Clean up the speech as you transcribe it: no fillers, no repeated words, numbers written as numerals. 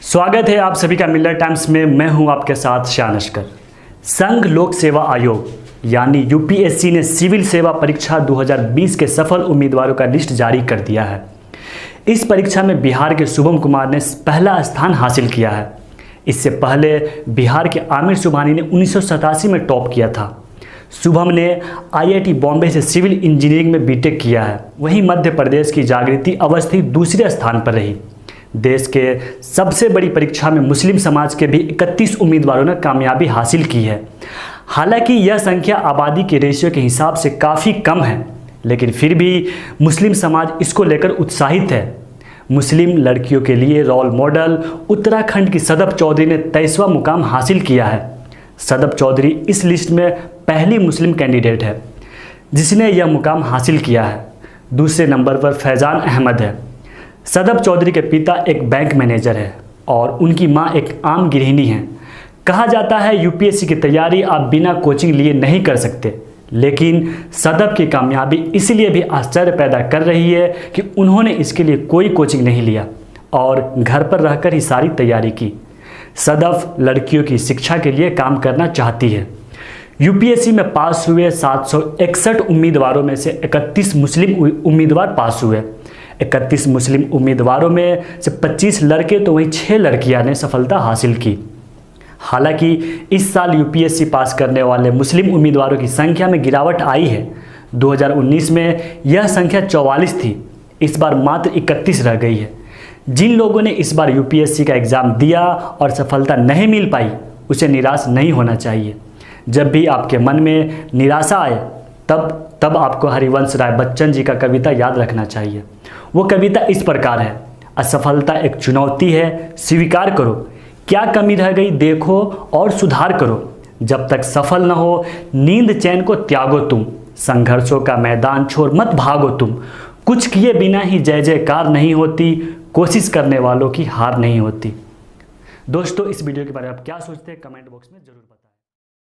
स्वागत है आप सभी का मिलर टाइम्स में। मैं हूं आपके साथ शानशकर। संघ लोक सेवा आयोग यानी यूपीएससी ने सिविल सेवा परीक्षा 2020 के सफल उम्मीदवारों का लिस्ट जारी कर दिया है। इस परीक्षा में बिहार के शुभम कुमार ने पहला स्थान हासिल किया है। इससे पहले बिहार के आमिर सुबहानी ने 1987 में टॉप किया था। शुभम ने आईआईटी बॉम्बे से सिविल इंजीनियरिंग में बीटेक किया है। वहीं मध्य प्रदेश की जागृति अवस्थी दूसरे स्थान पर रही। देश के सबसे बड़ी परीक्षा में मुस्लिम समाज के भी 31 उम्मीदवारों ने कामयाबी हासिल की है। हालांकि यह संख्या आबादी के रेशियो के हिसाब से काफ़ी कम है, लेकिन फिर भी मुस्लिम समाज इसको लेकर उत्साहित है। मुस्लिम लड़कियों के लिए रोल मॉडल उत्तराखंड की सदफ चौधरी ने 23वां मुकाम हासिल किया है। सदफ चौधरी इस लिस्ट में पहली मुस्लिम कैंडिडेट है जिसने यह मुकाम हासिल किया है। दूसरे नंबर पर फैज़ान अहमद है। सदफ चौधरी के पिता एक बैंक मैनेजर है और उनकी मां एक आम गृहिणी हैं। कहा जाता है यूपीएससी की तैयारी आप बिना कोचिंग लिए नहीं कर सकते, लेकिन सदफ की कामयाबी इसलिए भी आश्चर्य पैदा कर रही है कि उन्होंने इसके लिए कोई कोचिंग नहीं लिया और घर पर रहकर ही सारी तैयारी की। सदफ लड़कियों की शिक्षा के लिए काम करना चाहती है। यूपीएससी में पास हुए 761 उम्मीदवारों में से 31 मुस्लिम उम्मीदवार पास हुए। 31 मुस्लिम उम्मीदवारों में से 25 लड़के तो वहीं 6 लड़कियां ने सफलता हासिल की। हालांकि इस साल यूपीएससी पास करने वाले मुस्लिम उम्मीदवारों की संख्या में गिरावट आई है। 2019 में यह संख्या 44 थी, इस बार मात्र 31 रह गई है। जिन लोगों ने इस बार यूपीएससी का एग्ज़ाम दिया और सफलता नहीं मिल पाई, उसे निराश नहीं होना चाहिए। जब भी आपके मन में निराशा आए तब आपको हरिवंश राय बच्चन जी का कविता याद रखना चाहिए। वो कविता इस प्रकार है, असफलता एक चुनौती है, स्वीकार करो, क्या कमी रह गई देखो और सुधार करो। जब तक सफल न हो नींद चैन को त्यागो तुम, संघर्षों का मैदान छोड़ मत भागो तुम। कुछ किए बिना ही जय जयकार नहीं होती, कोशिश करने वालों की हार नहीं होती। दोस्तों, इस वीडियो के बारे में आप क्या सोचते हैं कमेंट बॉक्स में जरूर बताएं।